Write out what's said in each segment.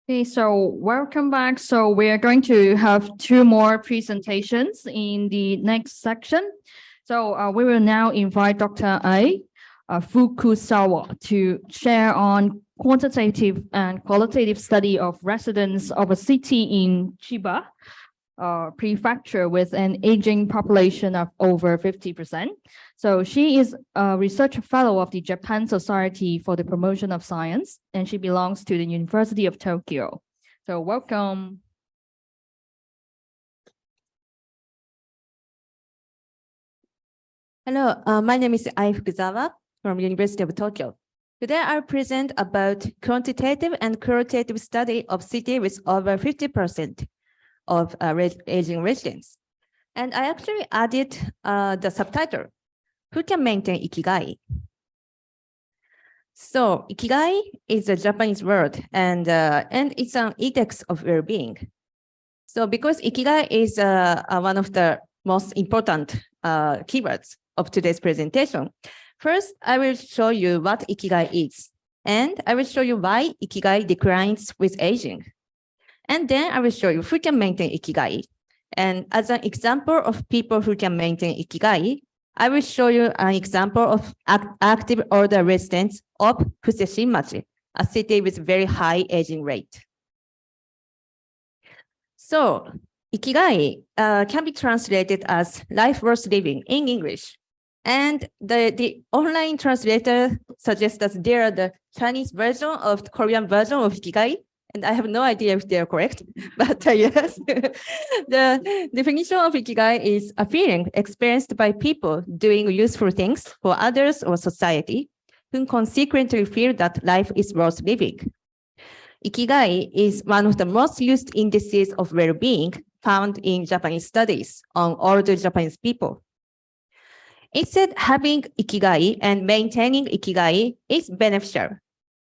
Okay, so welcome back. So we are going to have two more presentations in the next section. So we will now invite Dr. Fukuzawa to share on quantitative and qualitative study of residents of a city in Chiba prefecture with an aging population of over 50%. So she is a research fellow of the Japan Society for the Promotion of Science, and she belongs to the University of Tokyo. So welcome. Hello, my name is Fukuzawa from University of Tokyo. Today I'll present about quantitative and qualitative study of city with over 50% of aging residents. And I actually added the subtitle, Who Can Maintain Ikigai? So Ikigai is a Japanese word and it's an index of well-being. So because Ikigai is one of the most important keywords of today's presentation, first I will show you what Ikigai is, and I will show you why Ikigai declines with aging. And then I will show you who can maintain Ikigai. And as an example of people who can maintain Ikigai, I will show you an example of active older residents of Fuseshimachi, a city with very high aging rate. So Ikigai can be translated as life worth living in English. And the online translator suggests that there are the Chinese version of the Korean version of Ikigai. And I have no idea if they're correct, but yes. The definition of Ikigai is a feeling experienced by people doing useful things for others or society, who consequently feel that life is worth living. Ikigai is one of the most used indices of well-being found in Japanese studies on older Japanese people. It said having Ikigai and maintaining Ikigai is beneficial.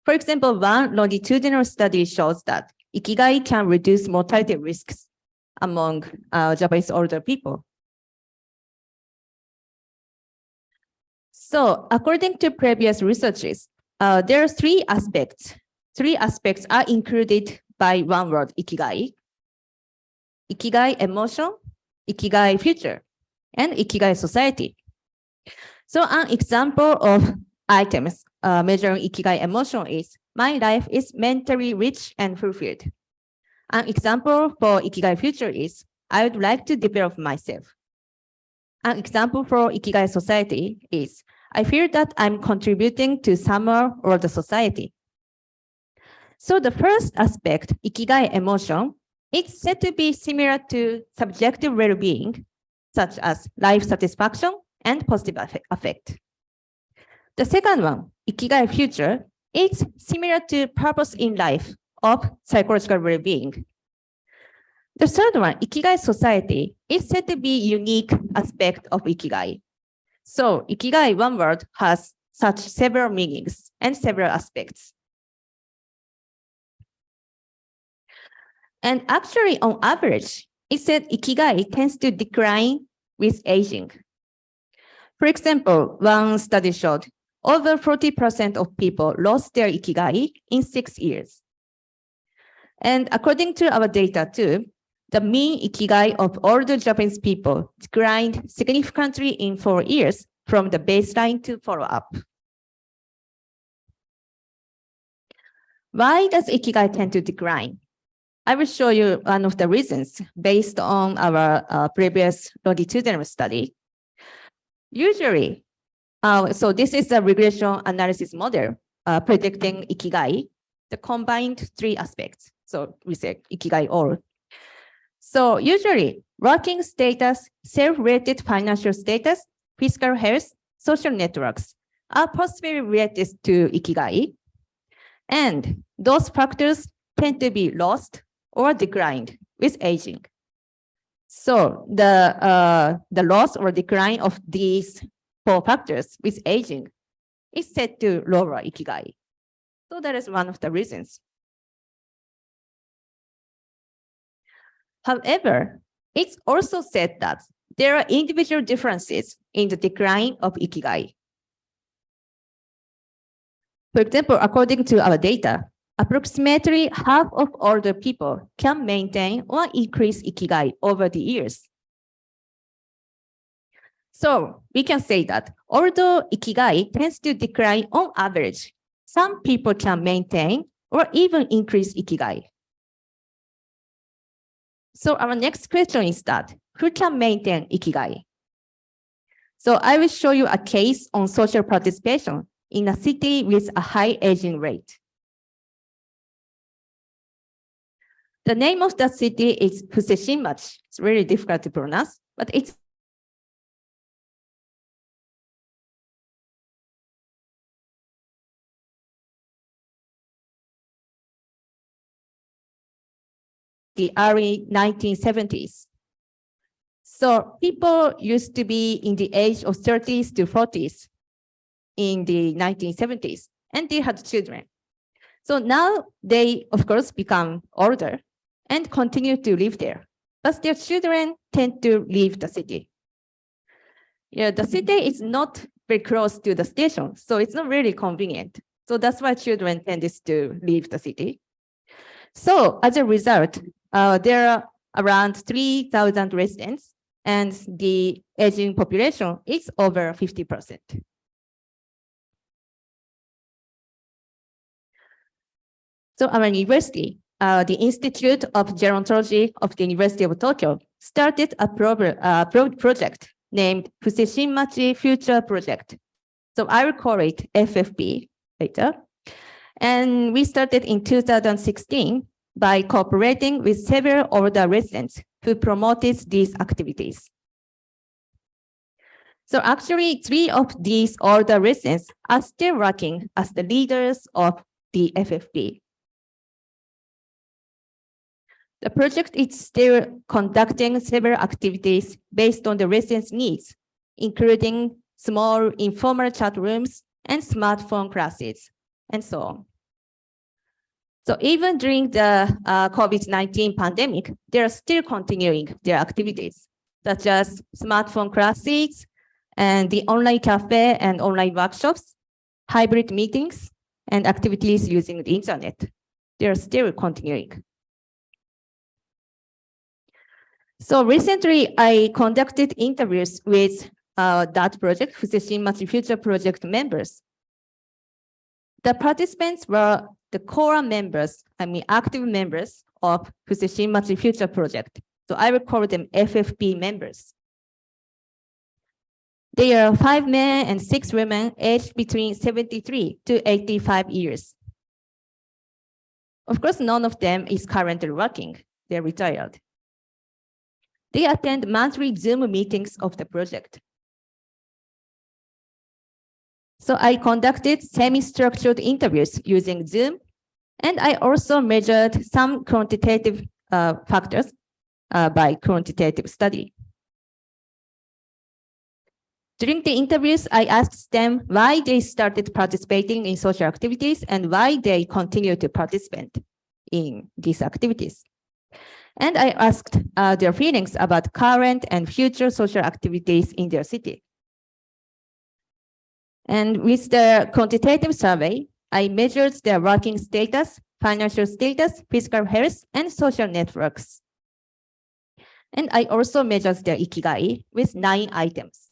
For example, one longitudinal study shows that Ikigai can reduce mortality risks among Japanese older people. So according to previous researches, there are three aspects. Three aspects are included by one word, Ikigai. Ikigai emotion, Ikigai future, and Ikigai society. So an example of items measuring Ikigai emotion is, my life is mentally rich and fulfilled. An example for Ikigai future is, I would like to develop myself. An example for Ikigai society is, I feel that I'm contributing to someone or the society. So the first aspect, Ikigai emotion, it's said to be similar to subjective well-being, such as life satisfaction and positive affect. The second one, Ikigai future, is similar to purpose in life of psychological well-being. The third one, Ikigai society, is said to be unique aspect of Ikigai. So Ikigai, one word, has such several meanings and several aspects. And actually, on average, it said Ikigai tends to decline with aging. For example, one study showed over 40% of people lost their Ikigai in 6 years. And according to our data too, the mean Ikigai of older Japanese people declined significantly in 4 years from the baseline to follow-up. Why does Ikigai tend to decline? I will show you one of the reasons based on our previous longitudinal study. Usually, so this is a regression analysis model predicting Ikigai, the combined three aspects. So we say Ikigai all. So usually, working status, self-related financial status, physical health, social networks are possibly related to Ikigai. And those factors tend to be lost or declined with aging. So the loss or decline of these 4 factors with aging is said to lower Ikigai. So that is one of the reasons. However, it's also said that there are individual differences in the decline of Ikigai. For example, according to our data, approximately half of older people can maintain or increase ikigai over the years. So we can say that although ikigai tends to decline on average, some people can maintain or even increase ikigai. So our next question is that who can maintain ikigai? So I will show you a case on social participation in a city with a high aging rate. The name of the city is Fukuzawa. It's really difficult to pronounce, but it's the early 1970s. So people used to be in the age of 30s to 40s in the 1970s, and they had children. So now they, of course, become older and continue to live there, but their children tend to leave the city. Yeah, the city is not very close to the station, so it's not really convenient. So that's why children tend to leave the city. So as a result, there are around 3,000 residents, and the aging population is over 50%. So our university, the Institute of Gerontology of the University of Tokyo, started a project named Fukuzawa Future Project. So I will call it FFP later. And we started in 2016 by cooperating with several older residents who promoted these activities. So actually, 3 of these older residents are still working as the leaders of the FFP. The project is still conducting several activities based on the residents' needs, including small informal chat rooms and smartphone classes, and so on. So even during the COVID-19 pandemic, they are still continuing their activities, such as smartphone classes and the online cafe and online workshops, hybrid meetings, and activities using the internet. They are still continuing. So recently, I conducted interviews with that project, Fukuzawa Future Project members. The participants were the core members, active members of Fukuzawa Future Project. So I will call them FFP members. They are 5 men and 6 women aged between 73 to 85 years. Of course, none of them is currently working. They're retired. They attend monthly Zoom meetings of the project. So I conducted semi-structured interviews using Zoom, and I also measured some quantitative factors by quantitative study. During the interviews, I asked them why they started participating in social activities and why they continue to participate in these activities. And I asked their feelings about current and future social activities in their city. And with the quantitative survey, I measured their working status, financial status, physical health, and social networks. And I also measured their ikigai with 9 items.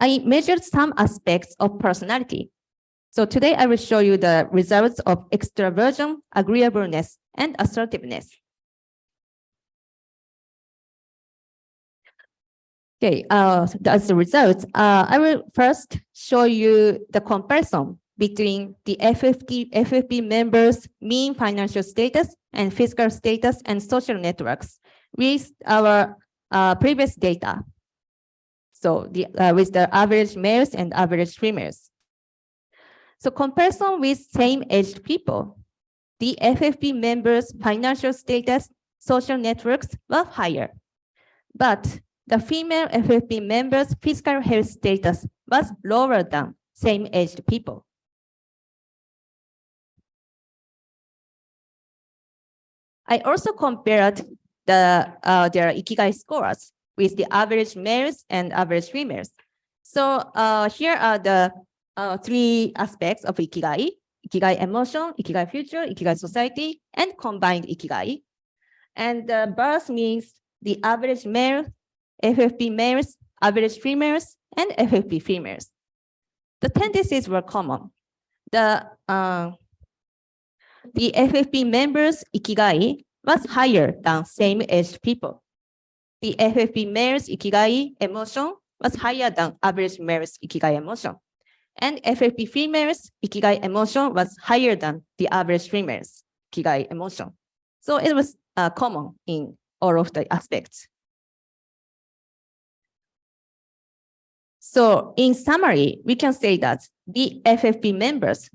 I measured some aspects of personality. So today I will show you the results of extraversion, agreeableness, and assertiveness. Okay, as the results, I will first show you the comparison between the FFP members' mean financial status and physical status and social networks with our previous data. So with the average males and average females. So comparison with same-aged people, the FFP members' financial status, social networks were higher, but the female FFP members' physical health status was lower than same-aged people. I also compared their ikigai scores with the average males and average females. So here are the 3 aspects of ikigai. ikigai emotion, ikigai future, ikigai society, and combined ikigai. And the birth means the average male, FFP males, average females, and FFP females. The tendencies were common. The FFP members' ikigai was higher than same-aged people. The FFP males' ikigai emotion was higher than average males' ikigai emotion. And FFP females' ikigai emotion was higher than the average females' ikigai emotion. So it was common in all of the aspects. So in summary, we can say that the FFP members,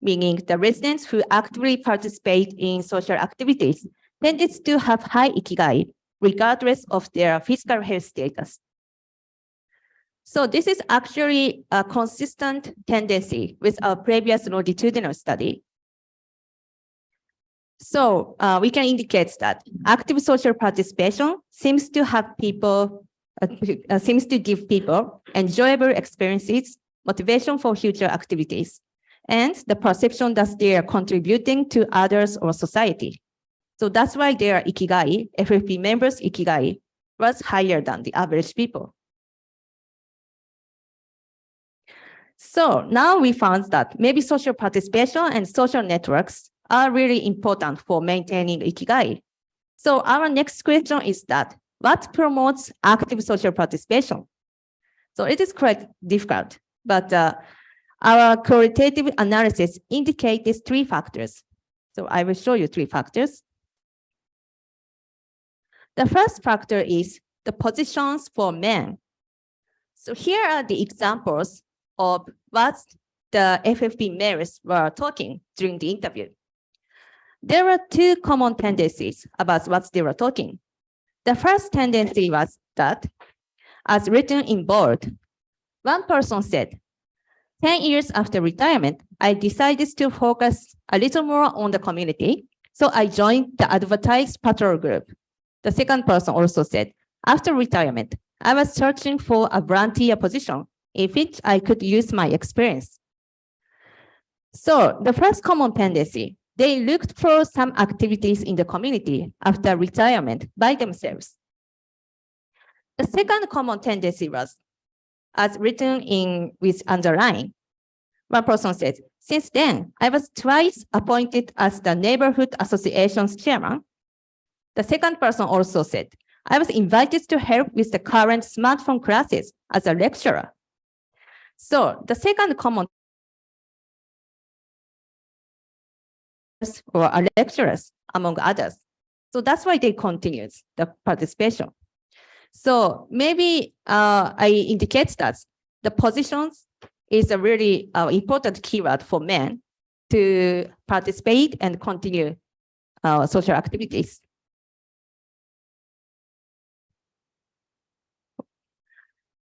meaning the residents who actively participate in social activities, tended to have high ikigai, regardless of their physical health status. So this is actually a consistent tendency with our previous longitudinal study. So we can indicate that active social participation seems to give people enjoyable experiences, motivation for future activities, and the perception that they are contributing to others or society. So that's why their ikigai, FFP members' ikigai, was higher than the average people. So now we found that maybe social participation and social networks are really important for maintaining ikigai. So our next question is that, what promotes active social participation? So it is quite difficult, but our qualitative analysis indicates these three factors. So I will show you three factors. The first factor is the positions for men. So here are the examples of what the FFP males were talking during the interview. There were two common tendencies about what they were talking. The first tendency was that, as written in bold, one person said, 10 years after retirement, I decided to focus a little more on the community, so I joined the advertised patrol group. The second person also said, after retirement, I was searching for a volunteer position in which I could use my experience. So the first common tendency, they looked for some activities in the community after retirement by themselves. The second common tendency was, as written in with underline, one person said, since then, I was twice appointed as the neighborhood association's chairman. The second person also said, I was invited to help with the current smartphone classes as a lecturer. So the second common or lecturers among others. So that's why they continued the participation. So maybe I indicate that the positions is a really important keyword for men to participate and continue social activities.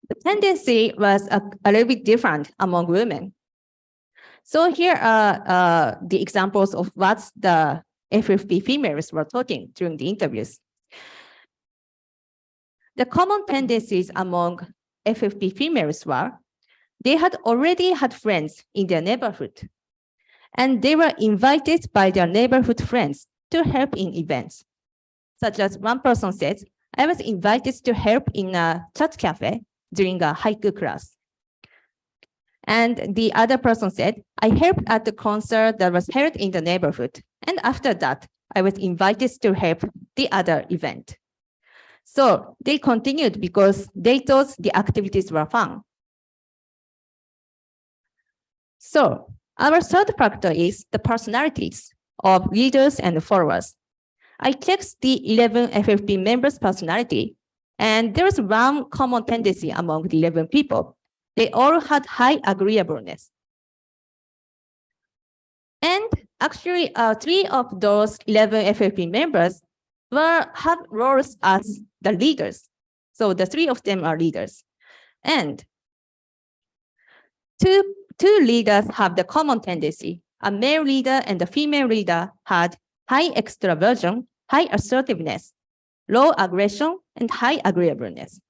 The tendency was a little bit different among women. So here are the examples of what the FFP females were talking during the interviews. The common tendencies among FFP females were, they had already had friends in their neighborhood, and they were invited by their neighborhood friends to help in events. Such as one person said, I was invited to help in a chat cafe during a haiku class. And the other person said, I helped at the concert that was held in the neighborhood. And after that, I was invited to help the other event. So they continued because they thought the activities were fun. So our third factor is the personalities of leaders and followers. I checked the 11 FFP members' personality, and there was one common tendency among the 11 people. They all had high agreeableness. And actually, 3 of those 11 FFP members have roles as the leaders. So the 3 of them are leaders. And two leaders have the common tendency. A male leader and a female leader had high extraversion, high assertiveness, low aggression, and high agreeableness.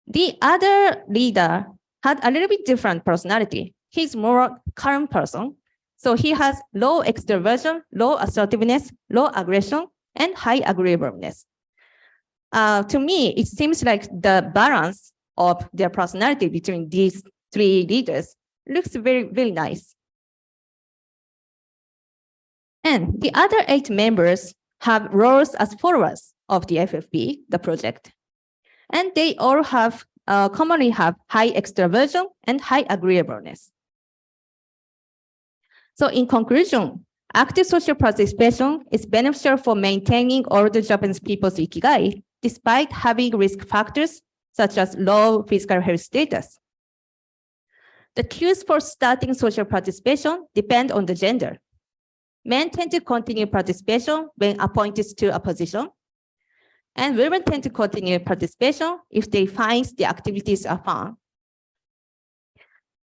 The other leader had a little bit different personality. He's more calm person, So he has low extroversion, low assertiveness, low aggression, and high agreeableness. To me, it seems like the balance of their personality between these three leaders looks very, very nice. And the other 8 members have roles as followers of the FFP, the project. And they all have commonly have high extroversion and high agreeableness. So in conclusion, active social participation is beneficial for maintaining older Japanese people's ikigai, despite having risk factors such as low physical health status. The cues for starting social participation depend on the gender. Men tend to continue participation when appointed to a position, and women tend to continue participation if they find the activities are fun.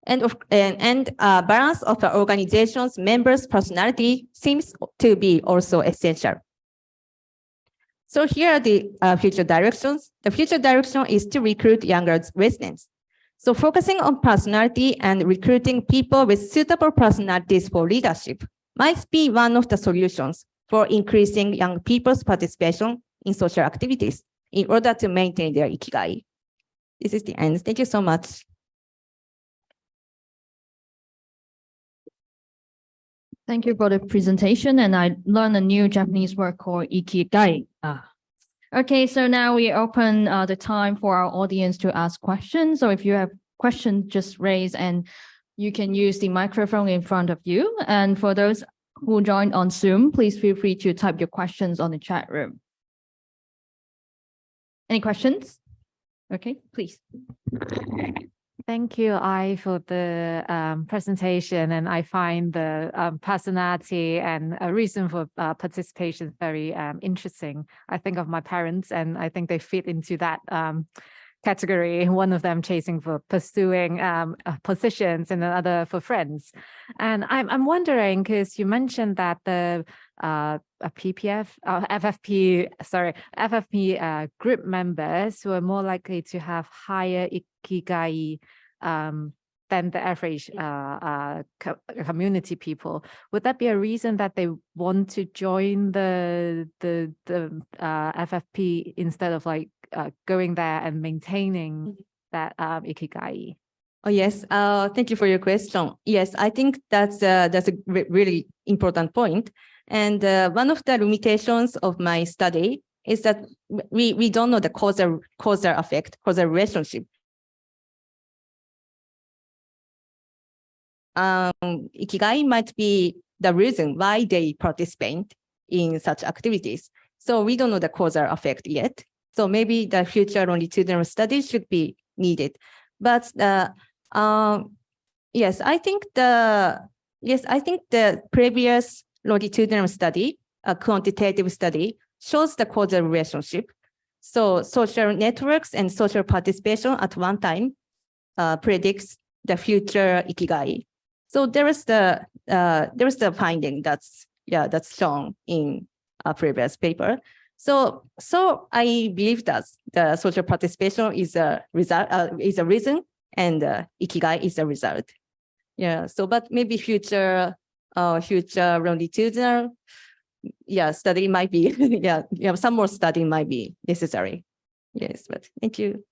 And balance of the organization's members' personality seems to be also essential. So here are the future directions. The future direction is to recruit younger residents. So focusing on personality and recruiting people with suitable personalities for leadership might be one of the solutions for increasing young people's participation in social activities in order to maintain their ikigai. This is the end. Thank you so much. Thank you for the presentation, and I learned a new Japanese word called ikigai. Okay, so now we open the time for our audience to ask questions. So if you have questions, just raise, and you can use the microphone in front of you. And for those who joined on Zoom, please feel free to type your questions on the chat room. Any questions? Okay, please. Thank you, for the presentation, and I find the personality and a reason for participation very interesting. I think of my parents, and I think they fit into that category. One of them chasing for pursuing positions, and another for friends. And I'm wondering, because you mentioned that the FFP group members who are more likely to have higher ikigai than the average community people. Would that be a reason that they want to join the FFP instead of like going there and maintaining that ikigai? Oh, yes. Thank you for your question. Yes, I think that's a really important point. And one of the limitations of my study is that we don't know the causal relationship. Ikigai might be the reason why they participate in such activities. So we don't know the causal effect yet. So maybe the future longitudinal study should be needed. But yes, I think the previous longitudinal study, a quantitative study, shows the causal relationship. So social networks and social participation at one time predicts the future ikigai. So there is the finding that's shown in a previous paper. So I believe that the social participation is a result, is a reason, and ikigai is a result. Yeah. So, but maybe future longitudinal study might be some more study might be necessary. Yes, but thank you.